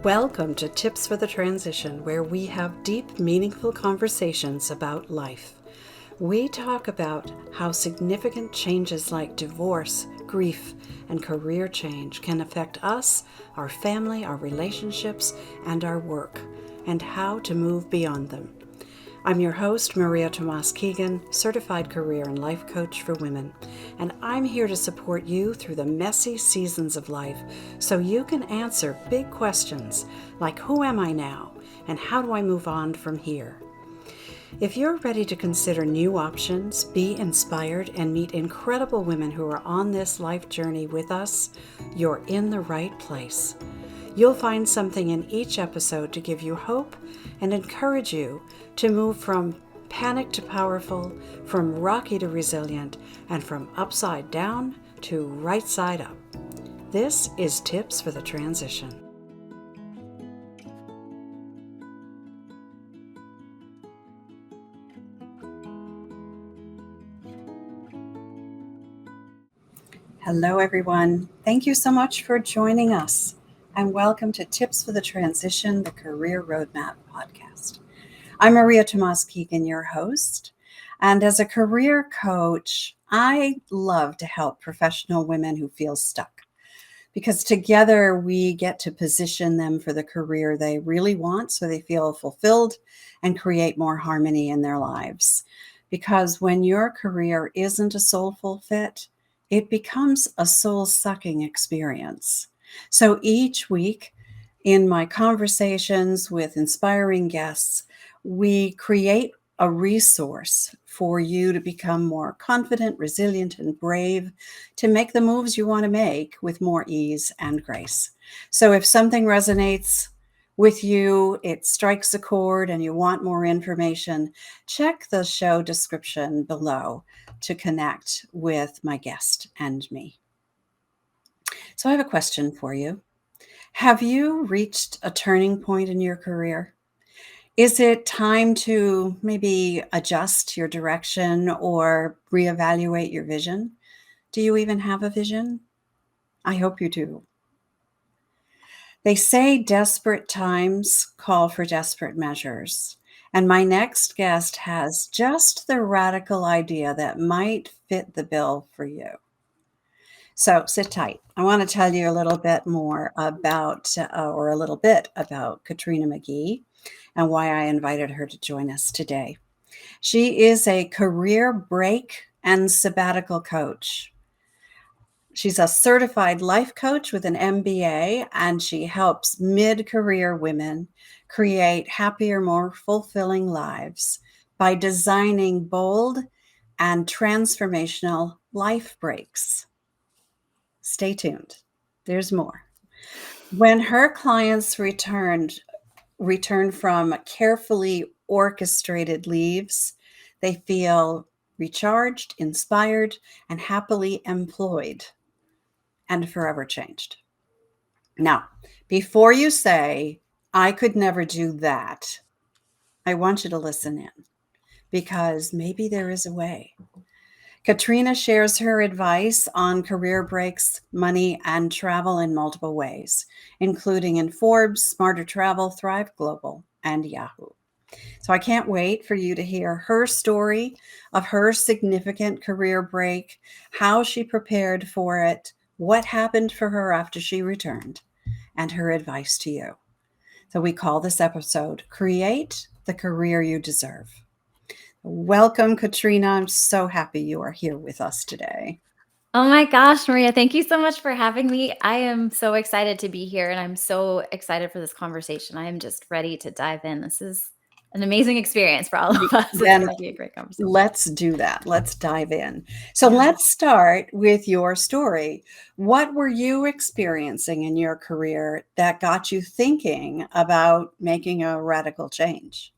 Welcome to Tips for the Transition, where we have deep, meaningful conversations about life. We talk about how significant changes like divorce, grief, and career change can affect us, our family, our relationships, and our work, and how to move beyond them. I'm your host, Maria Tomás-Keegan, certified career and life coach for women, and I'm here to support you through the messy seasons of life so you can answer big questions like who am I now and how do I move on from here? If you're ready to consider new options, be inspired, and meet incredible women who are on this life journey with us, you're in the right place. You'll find something in each episode to give you hope and encourage you to move from panic to powerful, from rocky to resilient, and from upside down to right side up. This is Tips for the Transition. Hello, everyone. Thank you so much for joining us, and welcome to Tips for the Transition, the Career Roadmap podcast. I'm Maria Tomás-Keegan, your host, and as a career coach, I love to help professional women who feel stuck, because together we get to position them for the career they really want so they feel fulfilled and create more harmony in their lives. Because when your career isn't a soulful fit, it becomes a soul-sucking experience. So each week in my conversations with inspiring guests, we create a resource for you to become more confident, resilient, and brave to make the moves you want to make with more ease and grace. So if something resonates with you, it strikes a chord, and you want more information, check the show description below to connect with my guest and me. So I have a question for you. Have you reached a turning point in your career? Is it time to maybe adjust your direction or reevaluate your vision? Do you even have a vision? I hope you do. They say desperate times call for desperate measures. And my next guest has just the radical idea that might fit the bill for you. So sit tight. I want to tell you a little bit more about, or a little bit about Katrina McGhee and why I invited her to join us today. She is a career break and sabbatical coach. She's a certified life coach with an MBA, and she helps mid-career women create happier, more fulfilling lives by designing bold and transformational life breaks. Stay tuned. There's more. When her clients return from carefully orchestrated leaves, they feel recharged, inspired, and happily employed, and forever changed. Now, before you say, I could never do that, I want you to listen in, because maybe there is a way. Katrina shares her advice on career breaks, money, and travel in multiple ways, including in Forbes, Smarter Travel, Thrive Global, and Yahoo. So I can't wait for you to hear her story of her significant career break, how she prepared for it, what happened for her after she returned, and her advice to you. So we call this episode Create the Career You Deserve. Welcome, Katrina. I'm so happy you are here with us today. Oh my gosh, Maria, thank you so much for having me. I am so excited to be here, and I'm so excited for this conversation. I am just ready to dive in. This is an amazing experience for all of us. It's Then going to be a great conversation. let's do that. Let's dive in. So Yeah. let's start with your story. What were you experiencing in your career that got you thinking about making a radical change?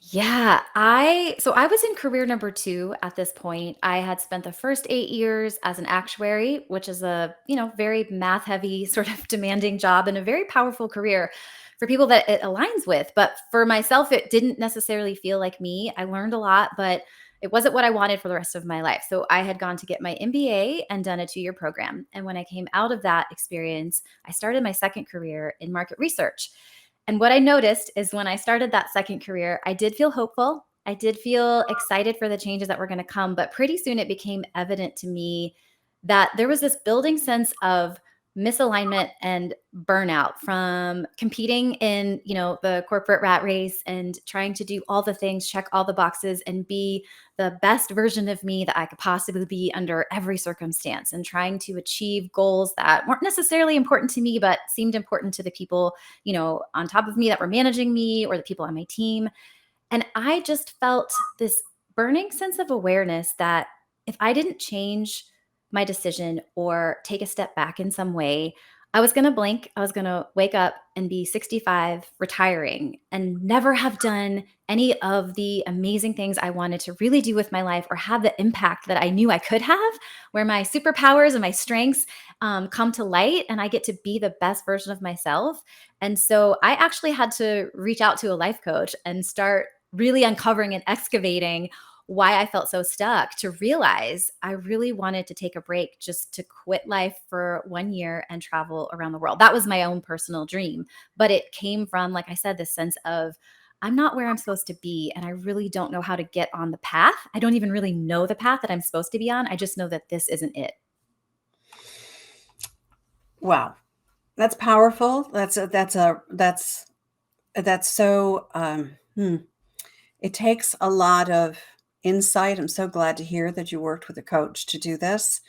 Yeah, I was in career number 2 at this point. I had spent the first 8 years as an actuary, which is a, very math heavy sort of demanding job and a very powerful career for people that it aligns with. But for myself, it didn't necessarily feel like me. I learned a lot, but it wasn't what I wanted for the rest of my life. So I had gone to get my MBA and done a 2-year program. And when I came out of that experience, I started my second career in market research. And what I noticed is when I started that second career, I did feel hopeful. I did feel excited for the changes that were going to come, but pretty soon it became evident to me that there was this building sense of misalignment and burnout from competing in, the corporate rat race and trying to do all the things, check all the boxes, and be the best version of me that I could possibly be under every circumstance, and trying to achieve goals that weren't necessarily important to me, but seemed important to the people, on top of me that were managing me or the people on my team. And I just felt this burning sense of awareness that if I didn't change my decision or take a step back in some way, I was going to blink. I was going to wake up and be 65, retiring, and never have done any of the amazing things I wanted to really do with my life or have the impact that I knew I could have, where my superpowers and my strengths come to light and I get to be the best version of myself. And so I actually had to reach out to a life coach and start really uncovering and excavating why I felt so stuck, to realize I really wanted to take a break, just to quit life for 1 year and travel around the world. That was my own personal dream. But it came from, like I said, this sense of I'm not where I'm supposed to be. And I really don't know how to get on the path. I don't even really know the path that I'm supposed to be on. I just know that this isn't it. Wow, that's powerful. That's so. It takes a lot of insight. I'm so glad to hear that you worked with a coach to do this,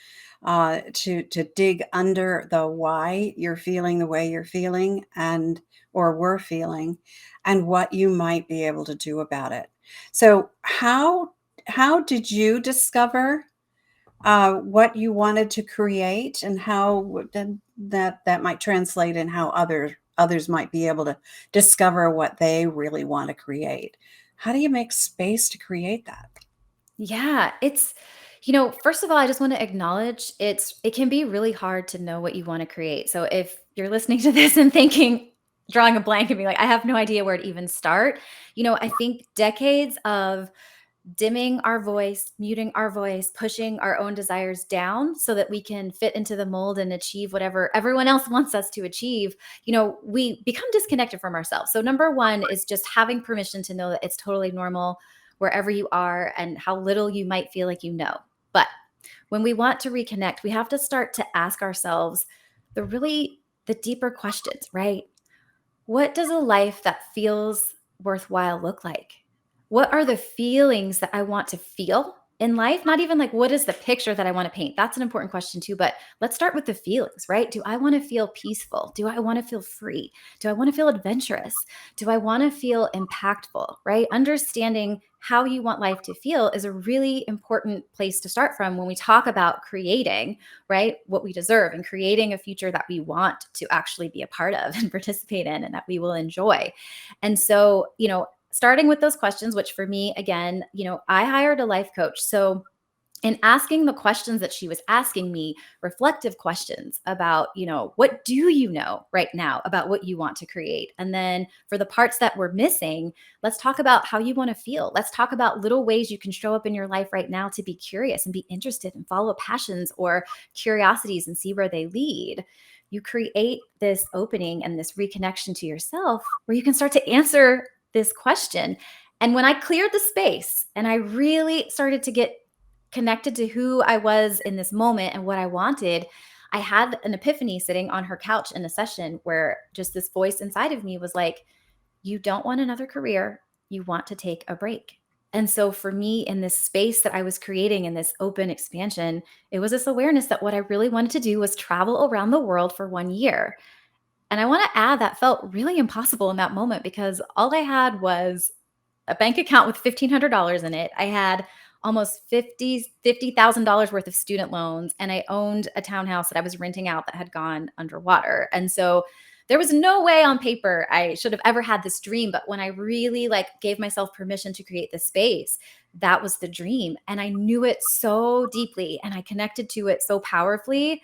to dig under the why you're feeling the way you're feeling or were feeling, and what you might be able to do about it. So how did you discover what you wanted to create, and how that might translate in how others might be able to discover what they really want to create? How do you make space to create that? Yeah, first of all, I just want to acknowledge it can be really hard to know what you want to create. So if you're listening to this and thinking, drawing a blank and being like, I have no idea where to even start, I think decades of dimming our voice, muting our voice, pushing our own desires down so that we can fit into the mold and achieve whatever everyone else wants us to achieve, we become disconnected from ourselves. So number one is just having permission to know that it's totally normal wherever you are and how little you might feel like you know. But when we want to reconnect, we have to start to ask ourselves the deeper questions, right? What does a life that feels worthwhile look like? What are the feelings that I want to feel in life? Not even like, what is the picture that I want to paint? That's an important question too. But let's start with the feelings, right? Do I want to feel peaceful? Do I want to feel free? Do I want to feel adventurous? Do I want to feel impactful, right? Understanding how you want life to feel is a really important place to start from when we talk about creating, right, what we deserve, and creating a future that we want to actually be a part of and participate in and that we will enjoy. And so, starting with those questions, which for me, again, I hired a life coach. So in asking the questions that she was asking me, reflective questions about, what do you know right now about what you want to create? And then for the parts that were missing, let's talk about how you want to feel. Let's talk about little ways you can show up in your life right now to be curious and be interested and follow passions or curiosities and see where they lead. You create this opening and this reconnection to yourself where you can start to answer this question. And when I cleared the space and I really started to get connected to who I was in this moment and what I wanted, I had an epiphany sitting on her couch in a session where just this voice inside of me was like, you don't want another career, you want to take a break. And so for me, in this space that I was creating in this open expansion, it was this awareness that what I really wanted to do was travel around the world for 1 year. And I want to add that felt really impossible in that moment because all I had was a bank account with $1,500 in it. I had almost $50,000 worth of student loans, and I owned a townhouse that I was renting out that had gone underwater. And so there was no way on paper I should have ever had this dream. But when I really gave myself permission to create this space, that was the dream. And I knew it so deeply and I connected to it so powerfully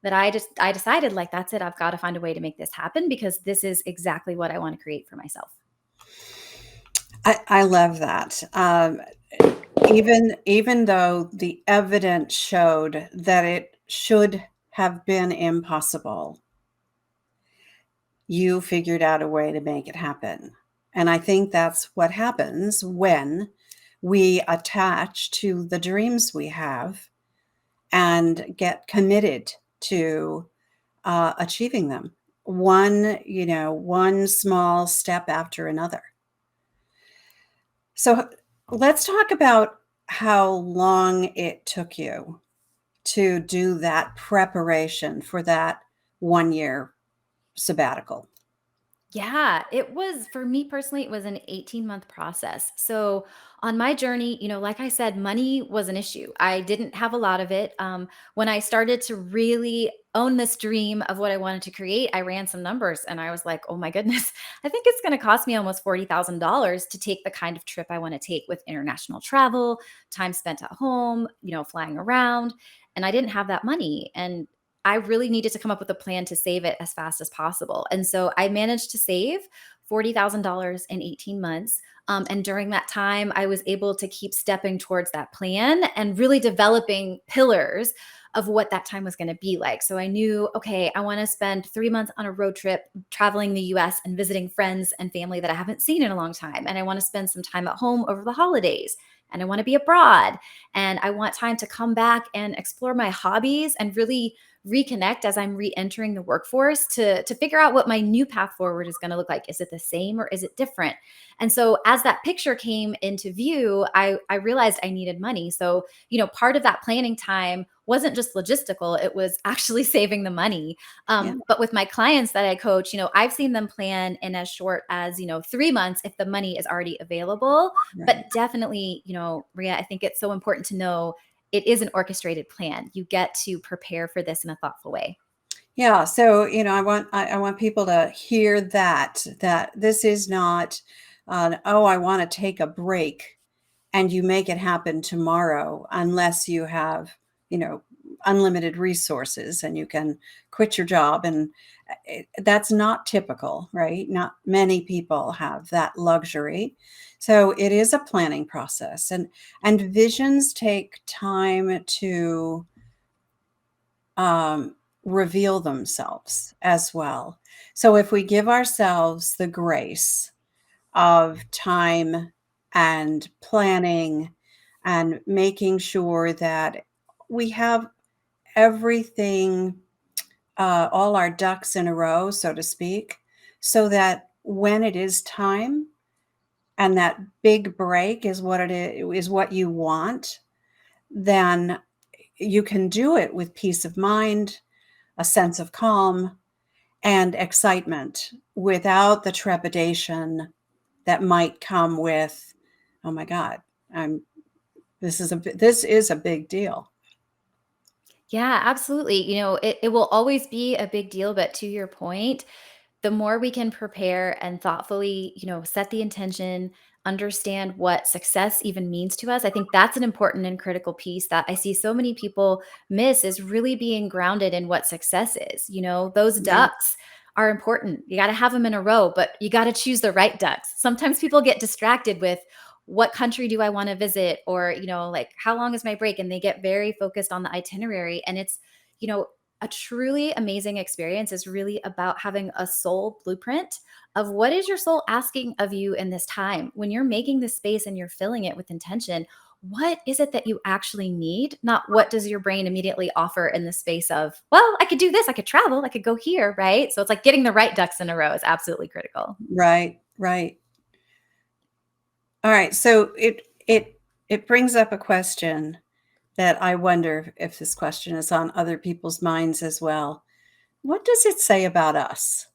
that I decided that's it. I've got to find a way to make this happen because this is exactly what I want to create for myself. I love that. Even though the evidence showed that it should have been impossible, you figured out a way to make it happen. And I think that's what happens when we attach to the dreams we have and get committed to achieving them, one small step after another. So let's talk about how long it took you to do that preparation for that 1 year sabbatical. Yeah, it was for me personally, it was an 18-month process. So, on my journey, like I said, money was an issue. I didn't have a lot of it. When I started to really own this dream of what I wanted to create, I ran some numbers and I was like, oh my goodness, I think it's going to cost me almost $40,000 to take the kind of trip I want to take with international travel, time spent at home, flying around. And I didn't have that money. And I really needed to come up with a plan to save it as fast as possible. And so I managed to save $40,000 in 18 months. And during that time, I was able to keep stepping towards that plan and really developing pillars of what that time was going to be like. So I knew, okay, I want to spend 3 months on a road trip traveling the US and visiting friends and family that I haven't seen in a long time. And I want to spend some time at home over the holidays. And I want to be abroad. And I want time to come back and explore my hobbies and really reconnect as I'm re-entering the workforce to figure out what my new path forward is going to look like. Is it the same or is it different? And so as that picture came into view, I realized I needed money. So, part of that planning time wasn't just logistical, it was actually saving the money. Yeah, But with my clients that I coach, I've seen them plan in as short as, 3 months if the money is already available. But right. definitely, Ria, I think it's so important to know it is an orchestrated plan. You get to prepare for this in a thoughtful way. Yeah, so I want people to hear that this is not, oh, I want to take a break, and you make it happen tomorrow, unless you have you know unlimited resources and you can quit your job, and that's not typical, right? Not many people have that luxury. So it is a planning process, and visions take time to um, reveal themselves as well. So if we give ourselves the grace of time and planning and making sure that we have everything, all our ducks in a row, so to speak, so that when it is time and that big break is what you want, then you can do it with peace of mind, a sense of calm, and excitement without the trepidation that might come with, oh my God, I'm this is a big deal. Yeah, absolutely. It will always be a big deal. But to your point, the more we can prepare and thoughtfully, set the intention, understand what success even means to us, I think that's an important and critical piece that I see so many people miss is really being grounded in what success is. Those Yeah, ducks are important. You got to have them in a row, but you got to choose the right ducks. Sometimes people get distracted with what country do I want to visit, or, like how long is my break? And they get very focused on the itinerary. And it's, you know, a truly amazing experience is really about having a soul blueprint of what is your soul asking of you in this time. When you're making this space and you're filling it with intention, what is it that you actually need? Not what does your brain immediately offer in the space of, well, I could do this, I could travel, I could go here, right? So it's like getting the right ducks in a row is absolutely critical. right, right. All right. So it brings up a question that I wonder if this question is on other people's minds as well. What does it say about us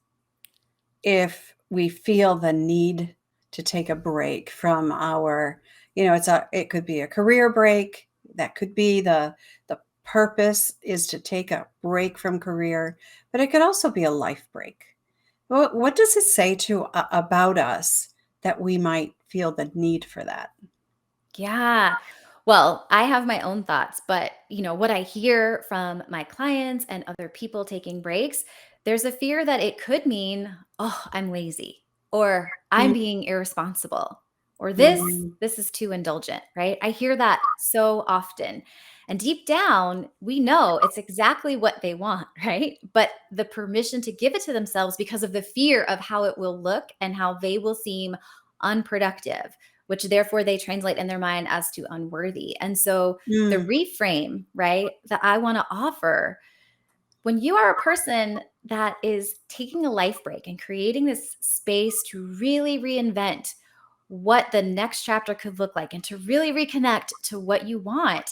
if we feel the need to take a break from our, it could be a career break, that could be the purpose is to take a break from career, but it could also be a life break. What does it say about us that we might feel the need for that? Yeah. Well, I have my own thoughts, but what I hear from my clients and other people taking breaks, there's a fear that it could mean, oh, I'm lazy or I'm Mm, being irresponsible or this Mm, is too indulgent, right? I hear that so often. And deep down, we know it's exactly what they want, right? But the permission to give it to themselves because of the fear of how it will look and how they will seem unproductive, which therefore they translate in their mind as to unworthy. And so the mm, reframe, right, that I want to offer, when you are a person that is taking a life break and creating this space to really reinvent what the next chapter could look like and to really reconnect to what you want,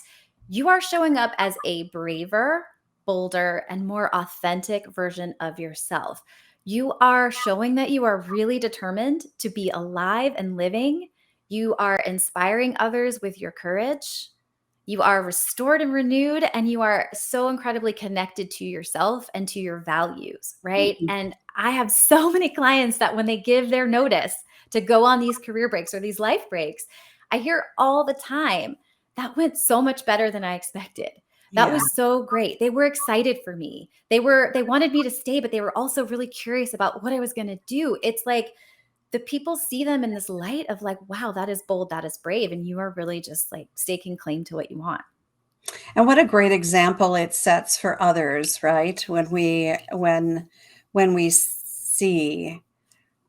you are showing up as a braver, bolder, and more authentic version of yourself. You are showing that you are really determined to be alive and living. You are inspiring others with your courage. You are restored and renewed, and you are so incredibly connected to yourself and to your values, right? mm. And I have so many clients that when they give their notice to go on these career breaks or these life breaks, I hear all the time, that went so much better than I expected. That Yeah. was so great. They were excited for me. They wanted me to stay, but they were also really curious about what I was going to do. It's like the people see them in this light of like, wow, that is bold, that is brave. And you are really just like staking claim to what you want. And what a great example it sets for others, right? When we see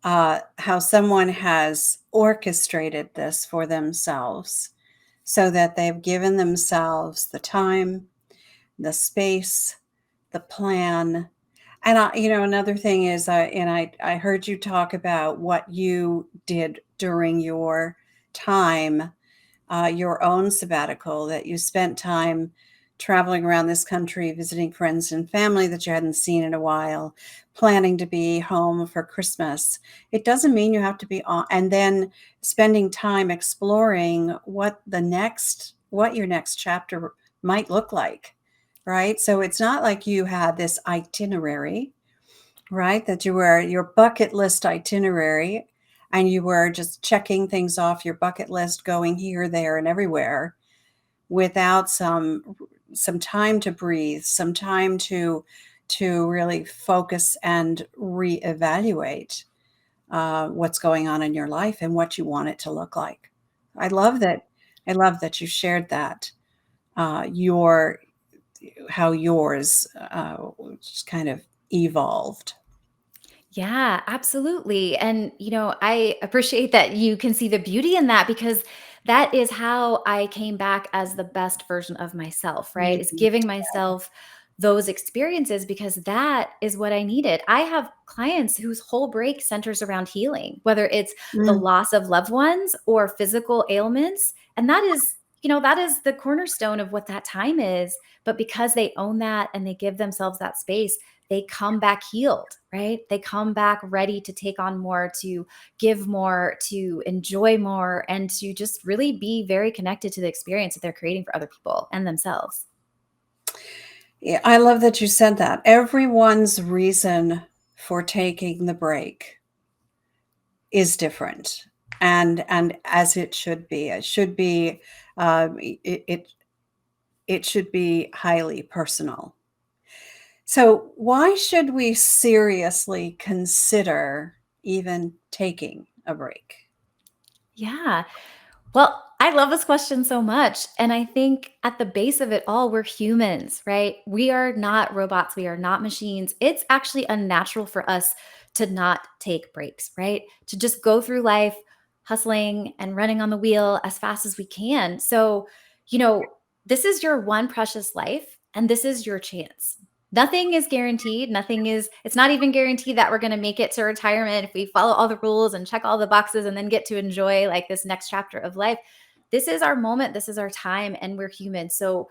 how someone has orchestrated this for themselves, so that they've given themselves the time, the space, the plan. And another thing is, I heard you talk about what you did during your time, your own sabbatical, that you spent time traveling around this country, visiting friends and family that you hadn't seen in a while, planning to be home for Christmas. It doesn't mean you have to be on, and then spending time exploring what your next chapter might look like, right? So it's not like you had this itinerary, right? That you were your bucket list itinerary, and you were just checking things off your bucket list, going here, there, and everywhere, without some time to breathe, some time to really focus and reevaluate what's going on in your life and what you want it to look like. I love that. I love that you shared that. Your how yours just kind of evolved. Yeah, absolutely. And, I appreciate that you can see the beauty in that because that is how I came back as the best version of myself, right? Is Mhm. giving myself those experiences because that is what I needed. I have clients whose whole break centers around healing, whether it's the Mm. loss of loved ones or physical ailments. And that is the cornerstone of what that time is. But because they own that and they give themselves that space, they come back healed, right? They come back ready to take on more, to give more, to enjoy more, and to just really be very connected to the experience that they're creating for other people and themselves. Yeah, I love that you said that. Everyone's reason for taking the break is different, and as it should be. It should be it should be highly personal. So, why should we seriously consider even taking a break? Yeah. Well, I love this question so much. And I think at the base of it all, we're humans, right? We are not robots. We are not machines. It's actually unnatural for us to not take breaks, right? To just go through life hustling and running on the wheel as fast as we can. So, you know, this is your one precious life and this is your chance. Nothing is guaranteed. It's not even guaranteed that we're going to make it to retirement if we follow all the rules and check all the boxes and then get to enjoy like this next chapter of life. This is our moment, this is our time, and we're human. So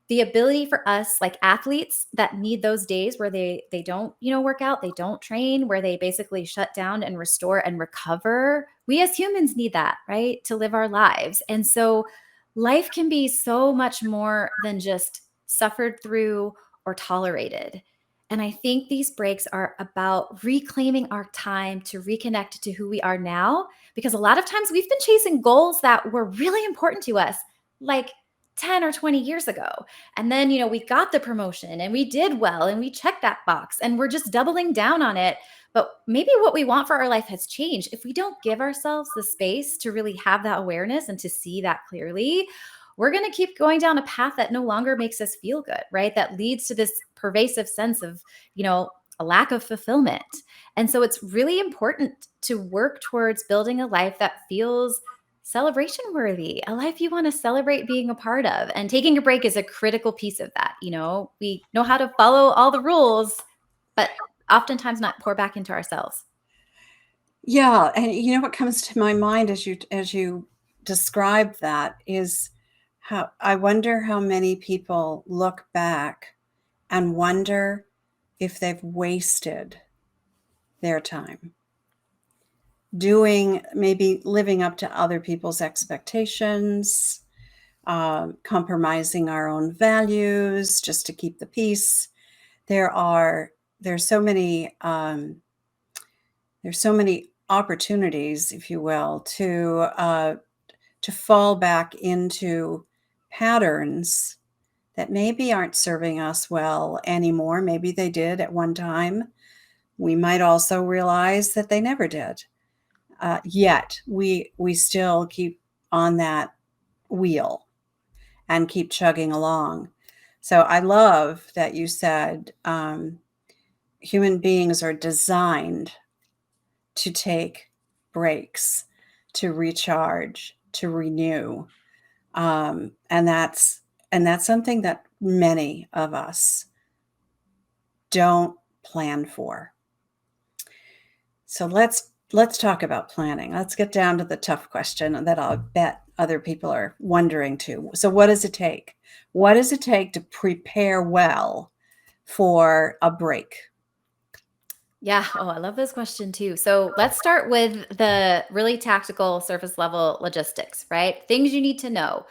the ability for us like athletes that need those days where they don't, work out, they don't train, where they basically shut down and restore and recover. We as humans need that, right? To live our lives. And so life can be so much more than just suffered through or tolerated. And I think these breaks are about reclaiming our time to reconnect to who we are now because a lot of times we've been chasing goals that were really important to us like 10 or 20 years ago. And then, we got the promotion and we did well and we checked that box and we're just doubling down on it. But maybe what we want for our life has changed. If we don't give ourselves the space to really have that awareness and to see that clearly, we're going to keep going down a path that no longer makes us feel good, right? That leads to this pervasive sense of, a lack of fulfillment. And so it's really important to work towards building a life that feels celebration worthy, a life you want to celebrate being a part of. And taking a break is a critical piece of that. We know how to follow all the rules, but oftentimes not pour back into ourselves. Yeah, and what comes to my mind as you describe that is how I wonder how many people look back and wonder if they've wasted their time doing, maybe living up to other people's expectations, compromising our own values just to keep the peace. There's so many there's so many opportunities, if you will, to fall back into patterns that maybe aren't serving us well anymore. Maybe they did at one time. We might also realize that they never did. Yet we still keep on that wheel and keep chugging along. So I love that you said human beings are designed to take breaks, to recharge, to renew, and that's something that many of us don't plan for. So let's talk about planning. Let's get down to the tough question that I'll bet other people are wondering too. So what does it take? What does it take to prepare well for a break? Yeah. Oh, I love this question too. So let's start with the really tactical surface level logistics, right? Things you need to know.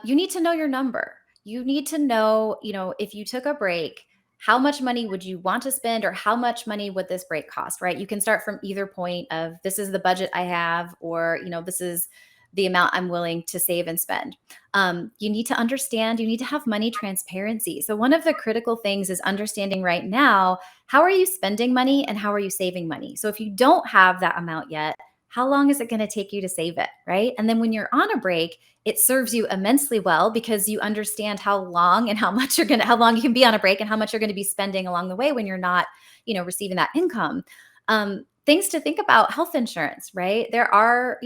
You need to know your number. You need to know, if you took a break, how much money would you want to spend or how much money would this break cost, right? You can start from either point of this is the budget I have, or, this is the amount I'm willing to save and spend. You need to understand, you need to have money transparency. So, one of the critical things is understanding right now, how are you spending money and how are you saving money? So, if you don't have that amount yet, how long is it going to take you to save it, right? And then when you're on a break, it serves you immensely well because you understand how long and how long you can be on a break and how much you're going to be spending along the way when you're not, receiving that income. Things to think about: health insurance, right? There are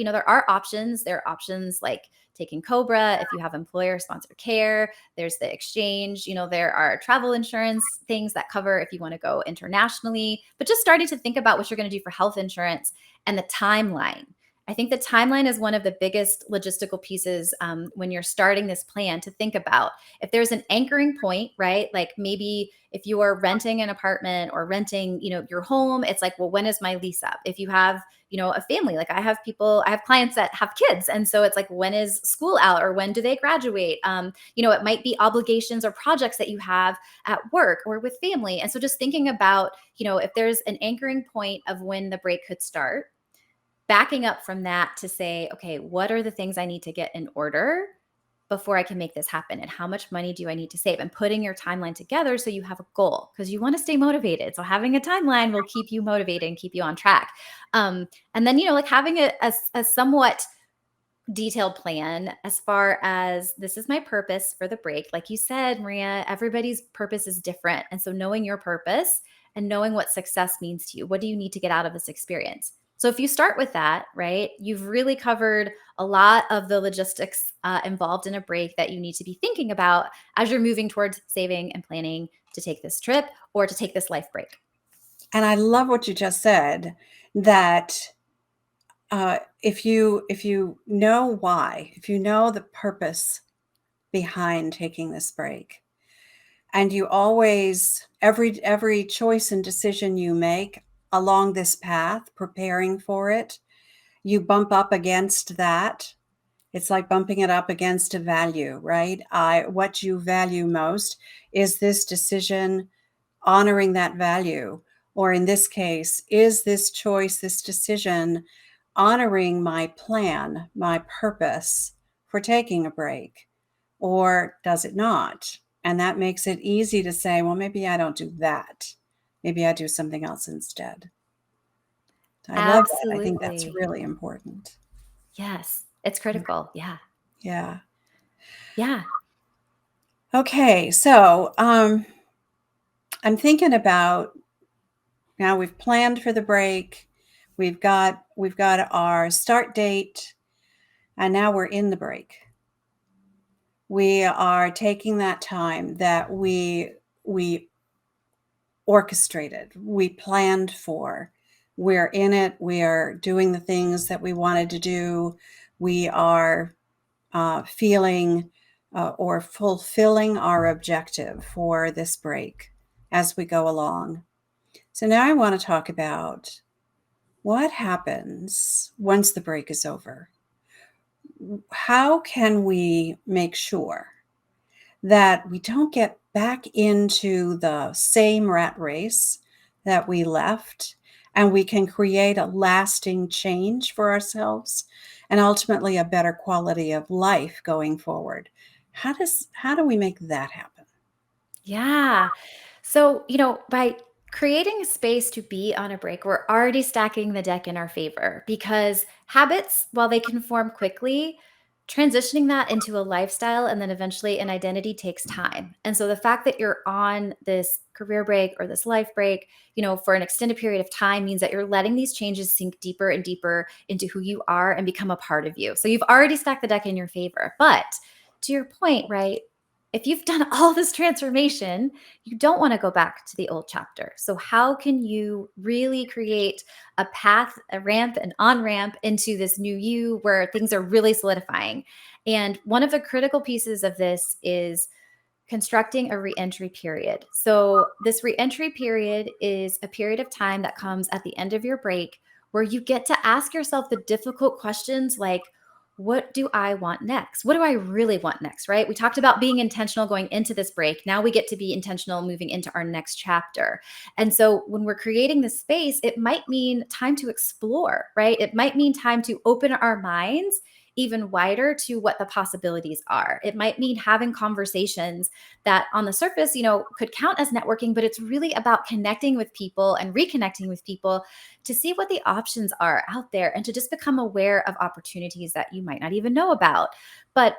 options. There are options like taking Cobra if you have employer sponsored care. There's the exchange. There are travel insurance things that cover if you want to go internationally. But just starting to think about what you're going to do for health insurance and the timeline. I think the timeline is one of the biggest logistical pieces when you're starting this plan to think about. If there's an anchoring point, right? Like maybe if you are renting an apartment or renting, your home, it's like, well, when is my lease up? If you have, a family, like I have clients that have kids. And so it's like, when is school out or when do they graduate? It might be obligations or projects that you have at work or with family. And so just thinking about, if there's an anchoring point of when the break could start, backing up from that to say, okay, what are the things I need to get in order before I can make this happen? And how much money do I need to save? And putting your timeline together so you have a goal, because you want to stay motivated. So having a timeline will keep you motivated and keep you on track. And then, like having a somewhat detailed plan as far as this is my purpose for the break. Like you said, Maria, everybody's purpose is different. And so knowing your purpose and knowing what success means to you, what do you need to get out of this experience? So if you start with that, right, you've really covered a lot of the logistics involved in a break that you need to be thinking about as you're moving towards saving and planning to take this trip or to take this life break. And I love what you just said, that if you know why, if you know the purpose behind taking this break, and you always, every choice and decision you make along this path, preparing for it, you bump up against that. It's like bumping it up against a value, right? What you value most, is this decision honoring that value? Or in this case, is this choice, this decision honoring my plan, my purpose for taking a break? Or does it not? And that makes it easy to say, well, maybe I don't do that. Maybe I do something else instead. I love that. I think that's Absolutely. really important. Yes. It's critical. Yeah. Yeah. Yeah. Okay. So I'm thinking about now we've planned for the break. We've got our start date, and now we're in the break. We are taking that time that we orchestrated, we planned for. We're in it. We are doing the things that we wanted to do. We are feeling or fulfilling our objective for this break as we go along. So now I want to talk about what happens once the break is over. How can we make sure that we don't get back into the same rat race that we left, and we can create a lasting change for ourselves and ultimately a better quality of life going forward? How do we make that happen? Yeah. So, by creating a space to be on a break, we're already stacking the deck in our favor because habits, while they can form quickly, transitioning that into a lifestyle and then eventually an identity takes time. And so the fact that you're on this career break or this life break, for an extended period of time means that you're letting these changes sink deeper and deeper into who you are and become a part of you. So you've already stacked the deck in your favor. But to your point, right? If you've done all this transformation, you don't want to go back to the old chapter. So, how can you really create a path, a ramp, an on ramp into this new you where things are really solidifying? And one of the critical pieces of this is constructing a reentry period. So, this reentry period is a period of time that comes at the end of your break where you get to ask yourself the difficult questions like, what do I want next? What do I really want next? Right? We talked about being intentional going into this break. Now we get to be intentional moving into our next chapter. And so when we're creating this space, it might mean time to explore, right? It might mean time to open our minds even wider to what the possibilities are. It might mean having conversations that on the surface, could count as networking, but it's really about connecting with people and reconnecting with people to see what the options are out there and to just become aware of opportunities that you might not even know about. But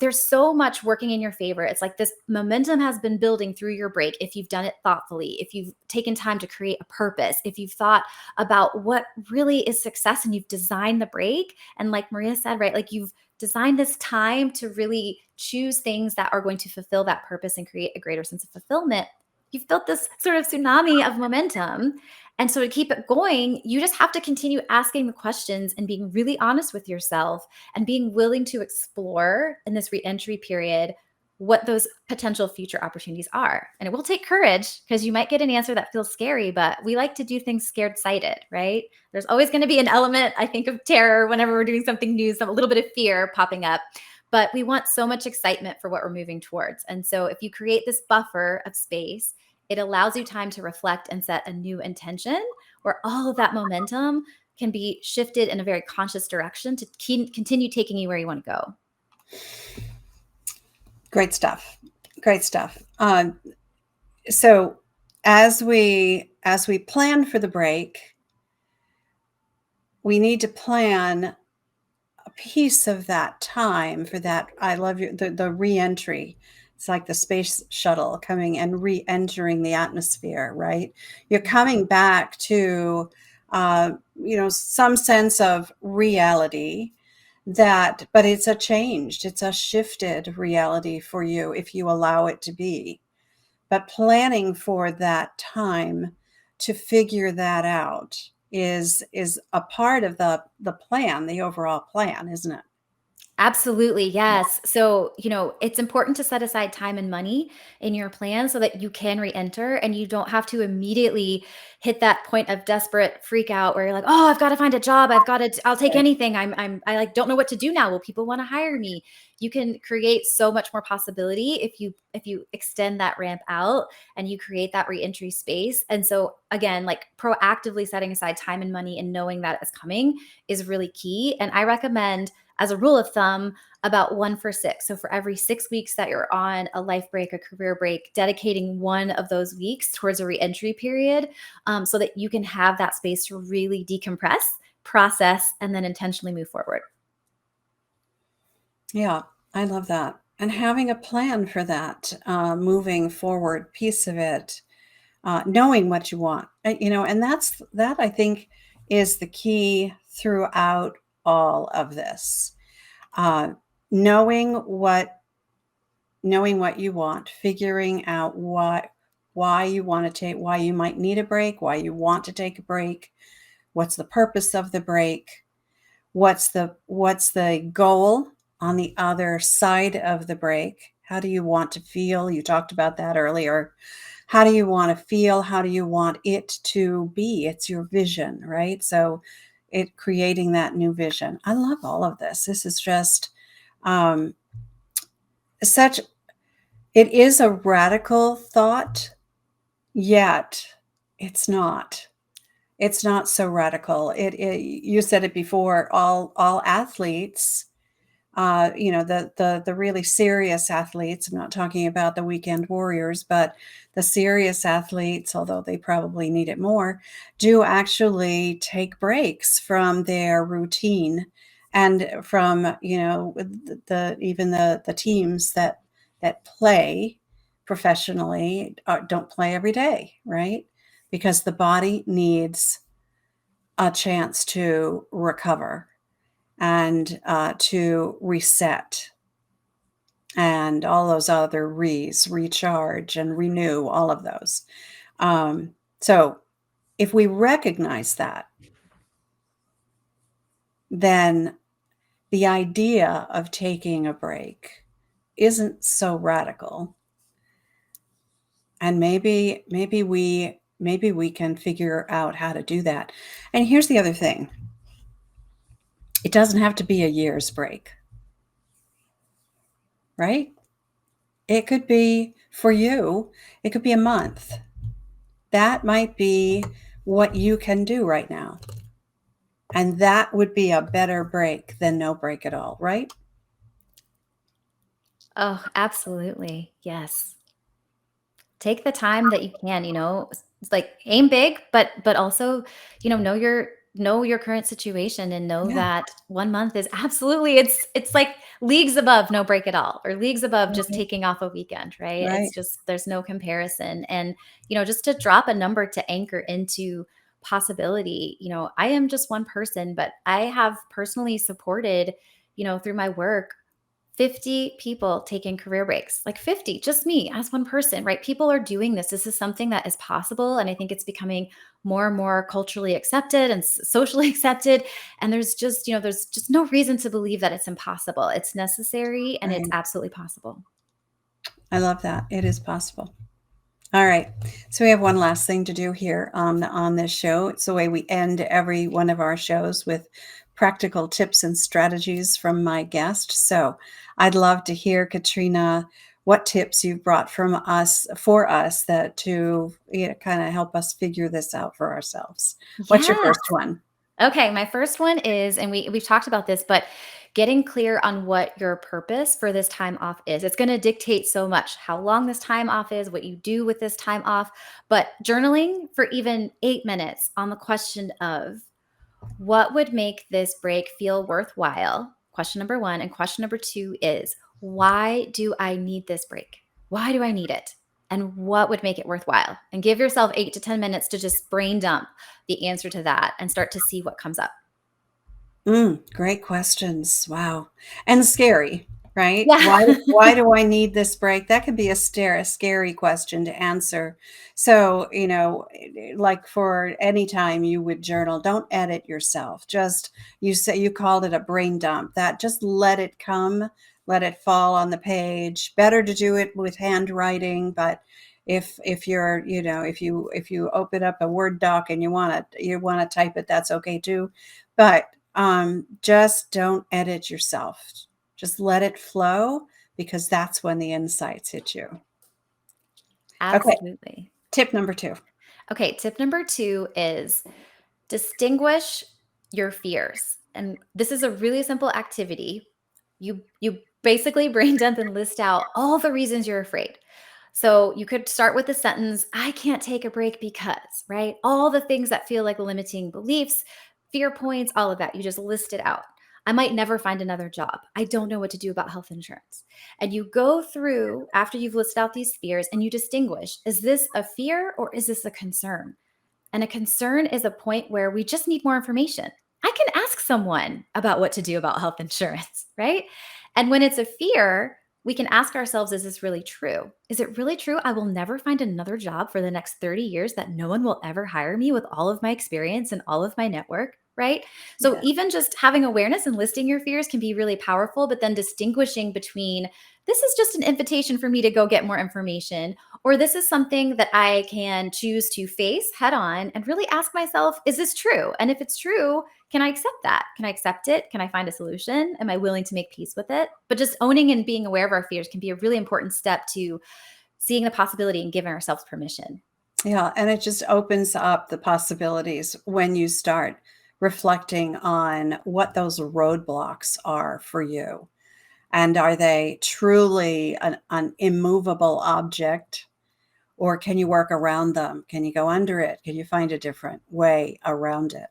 there's so much working in your favor. It's like this momentum has been building through your break if you've done it thoughtfully, if you've taken time to create a purpose, if you've thought about what really is success and you've designed the break. And like Maria said, right, like you've designed this time to really choose things that are going to fulfill that purpose and create a greater sense of fulfillment. You've built this sort of tsunami of momentum. And so to keep it going, you just have to continue asking the questions and being really honest with yourself and being willing to explore in this reentry period what those potential future opportunities are. And it will take courage because you might get an answer that feels scary, but we like to do things scared sighted, right? There's always going to be an element, I think, of terror whenever we're doing something new, a little bit of fear popping up. But we want so much excitement for what we're moving towards. And so if you create this buffer of space, it allows you time to reflect and set a new intention where all of that momentum can be shifted in a very conscious direction to continue taking you where you want to go. Great stuff. Great stuff. So as we plan for the break, we need to plan a piece of that time for that. I love the reentry. It's like the space shuttle coming and re-entering the atmosphere, right? You're coming back to some sense of reality, but it's it's a shifted reality for you if you allow it to be. But planning for that time to figure that out is a part of the plan, the overall plan, isn't it? Absolutely, yes. So, it's important to set aside time and money in your plan so that you can re-enter and you don't have to immediately hit that point of desperate freak out where you're like, "Oh, I've got to find a job. I'll take Right. anything. I like don't know what to do now. Will people want to hire me?" You can create so much more possibility if you extend that ramp out and you create that re-entry space. And so again, like proactively setting aside time and money and knowing that it's coming is really key. And I recommend as a rule of thumb, about 1 for 6. So for every 6 weeks that you're on a life break, a career break, dedicating one of those weeks towards a reentry period, so that you can have that space to really decompress, process, and then intentionally move forward. Yeah, I love that. And having a plan for that, moving forward piece of it, knowing what you want, and that I think is the key throughout all of this. Uh, knowing what knowing what you want, figuring out why you want to take, why you might need a break, why you want to take a break, what's the purpose of the break, what's the goal on the other side of the break. How do you want to feel? You talked about that earlier. How do you want to feel? How do you want it to be? It's your vision, right? So it creating that new vision. I love all of this. This is just um, such it is a radical thought, yet it's not. It's not so radical. You said it before. All athletes, the really serious athletes. I'm not talking about the weekend warriors, but the serious athletes, although they probably need it more, do actually take breaks from their routine and from even the teams that play professionally don't play every day, right? Because the body needs a chance to recover and to reset and all those other recharge and renew, all of those. So if we recognize that, then the idea of taking a break isn't so radical. And maybe we can figure out how to do that. And here's the other thing. It doesn't have to be a year's break, right? It could be, for you, it could be a month. That might be what you can do right now. And that would be a better break than no break at all, right? Oh, absolutely. Yes. Take the time that you can, it's like aim big, but also, know your current situation and know Yeah, that 1 month is absolutely it's like leagues above no break at all or leagues above just right, taking off a weekend, right? right, It's just there's no comparison. And, just to drop a number to anchor into possibility, I am just one person, but I have personally supported, through my work 50 people taking career breaks, like 50, just me as one person, right? People are doing this. This is something that is possible. And I think it's becoming more and more culturally accepted and socially accepted. And there's just no reason to believe that it's impossible. It's necessary and it's right. absolutely possible. I love that. It is possible. All right. So we have one last thing to do here on this show. It's the way we end every one of our shows, with practical tips and strategies from my guest. So I'd love to hear, Katrina, what tips you've brought for us that to kind of help us figure this out for ourselves. What's your Yeah. first one? Okay, my first one is, and we've talked about this, but getting clear on what your purpose for this time off is. It's going to dictate so much how long this time off is, what you do with this time off. But journaling for even 8 minutes on the question of what would make this break feel worthwhile? Question number one. And question number two is, why do I need this break? Why do I need it? And what would make it worthwhile? And give yourself 8 to 10 minutes to just brain dump the answer to that and start to see what comes up. Great questions. Wow. And scary, right? Yeah. Why do I need this break? That could be a scary question to answer. So, like for any time you would journal, don't edit yourself. Just you say you called it a brain dump. That just let it come, let it fall on the page. Better to do it with handwriting, but if you're, if you open up a Word doc and you want to type it, that's okay too. But just don't edit yourself. Just let it flow, because that's when the insights hit you. Okay, Absolutely. tip number 2. Okay, tip number two is distinguish your fears. And this is a really simple activity. You basically brain dump and list out all the reasons you're afraid. So you could start with the sentence, I can't take a break because, right? All the things that feel like limiting beliefs, fear points, all of that. You just list it out. I might never find another job. I don't know what to do about health insurance. And you go through after you've listed out these fears and you distinguish, is this a fear or is this a concern? And a concern is a point where we just need more information. I can ask someone about what to do about health insurance, right? And when it's a fear, we can ask ourselves, is this really true? Is it really true? I will never find another job for the next 30 years, that no one will ever hire me with all of my experience and all of my network, right? So Yeah. even just having awareness and listing your fears can be really powerful, but then distinguishing between this is just an invitation for me to go get more information, or this is something that I can choose to face head on and really ask myself, is this true? And if it's true, can I accept that? Can I accept it? Can I find a solution? Am I willing to make peace with it? But just owning and being aware of our fears can be a really important step to seeing the possibility and giving ourselves permission. Yeah, and it just opens up the possibilities when you start reflecting on what those roadblocks are for you. And are they truly an immovable object, or can you work around them? Can you go under it? Can you find a different way around it?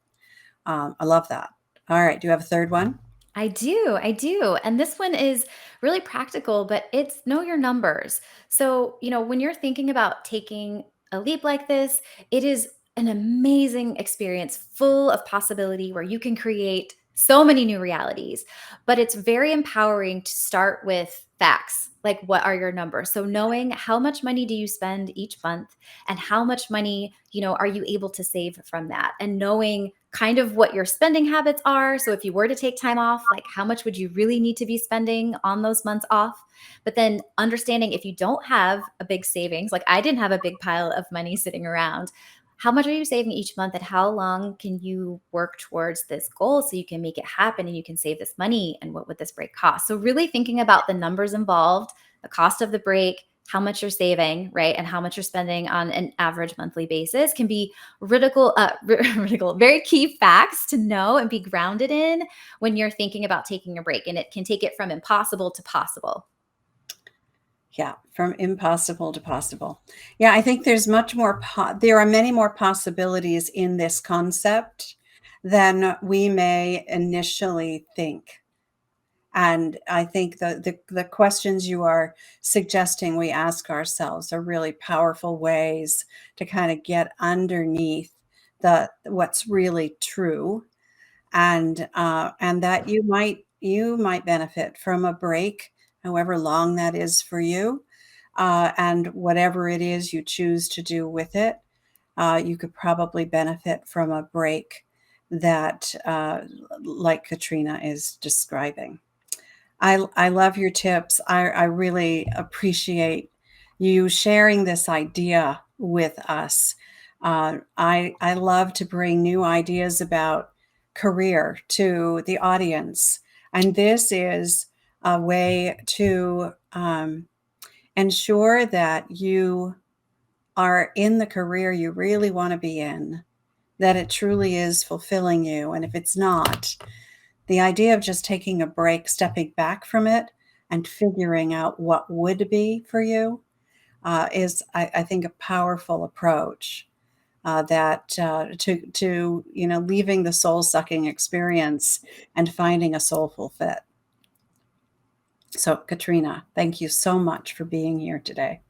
I love that. All right. Do you have a third one? I do. I do. And this one is really practical, but it's know your numbers. So, when you're thinking about taking a leap like this, it is an amazing experience full of possibility where you can create so many new realities. But it's very empowering to start with facts, like what are your numbers? So knowing how much money do you spend each month and how much money, are you able to save from that? And knowing kind of what your spending habits are. So if you were to take time off, like how much would you really need to be spending on those months off? But then understanding if you don't have a big savings, like I didn't have a big pile of money sitting around, how much are you saving each month and how long can you work towards this goal so you can make it happen and you can save this money, and what would this break cost? So really thinking about the numbers involved, the cost of the break, how much you're saving, right? And how much you're spending on an average monthly basis can be very key facts to know and be grounded in when you're thinking about taking a break. And it can take it from impossible to possible. Yeah, from impossible to possible. Yeah, I think there's much more, there are many more possibilities in this concept than we may initially think. And I think the questions you are suggesting we ask ourselves are really powerful ways to kind of get underneath what's really true, and that you might benefit from a break, however long that is for you, and whatever it is you choose to do with it. You could probably benefit from a break that, like Katrina is describing. I love your tips. I really appreciate you sharing this idea with us. I love to bring new ideas about career to the audience, and this is a way to ensure that you are in the career you really want to be in, that it truly is fulfilling you. And if it's not, the idea of just taking a break, stepping back from it, and figuring out what would be for you is, I think, a powerful approach. That to leaving the soul sucking experience and finding a soulful fit. So, Katrina, thank you so much for being here today.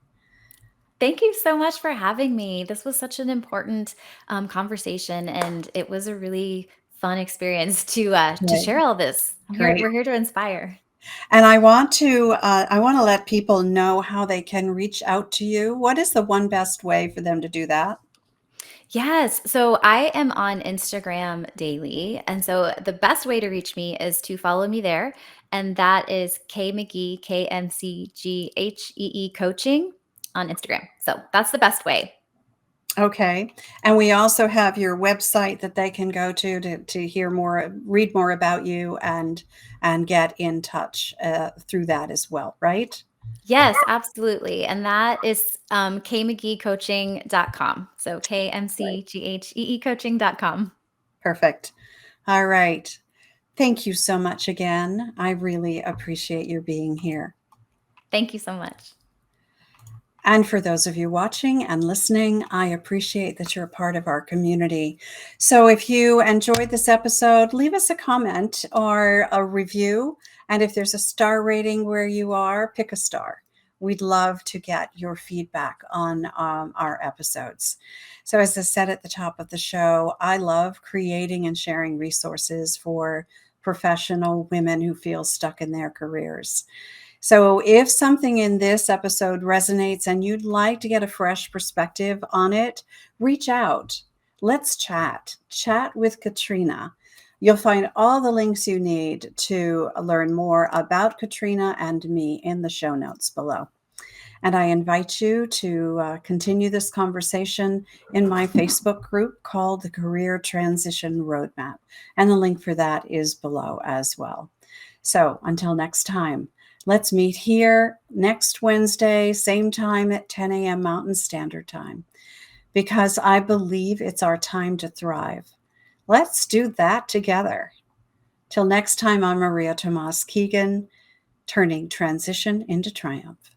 Thank you so much for having me. This was such an important conversation, and it was a really fun experience to Right. share all this. Great. We're here to inspire. And I want to let people know how they can reach out to you. What is the one best way for them to do that? Yes. So I am on Instagram daily. And so the best way to reach me is to follow me there. And that is K McGhee, KMCGHEE coaching on Instagram. So that's the best way. Okay. And we also have your website that they can go to hear more, read more about you, and get in touch through that as well, right? Yes, absolutely. And that is kmcgeecoaching.com. So Right. KMCGHEE coaching.com. Perfect. All right. Thank you so much again. I really appreciate your being here. Thank you so much. And for those of you watching and listening, I appreciate that you're a part of our community. So if you enjoyed this episode, leave us a comment or a review. And if there's a star rating where you are, pick a star. We'd love to get your feedback on our episodes. So, as I said at the top of the show, I love creating and sharing resources for professional women who feel stuck in their careers. So, if something in this episode resonates and you'd like to get a fresh perspective on it, reach out. Let's chat. Chat with Katrina. You'll find all the links you need to learn more about Katrina and me in the show notes below. And I invite you to continue this conversation in my Facebook group called the Career Transition Roadmap. And the link for that is below as well. So until next time, let's meet here next Wednesday, same time at 10 a.m. Mountain Standard Time, because I believe it's our time to thrive. Let's do that together. Till next time, I'm Maria Tomás-Keegan, turning transition into triumph.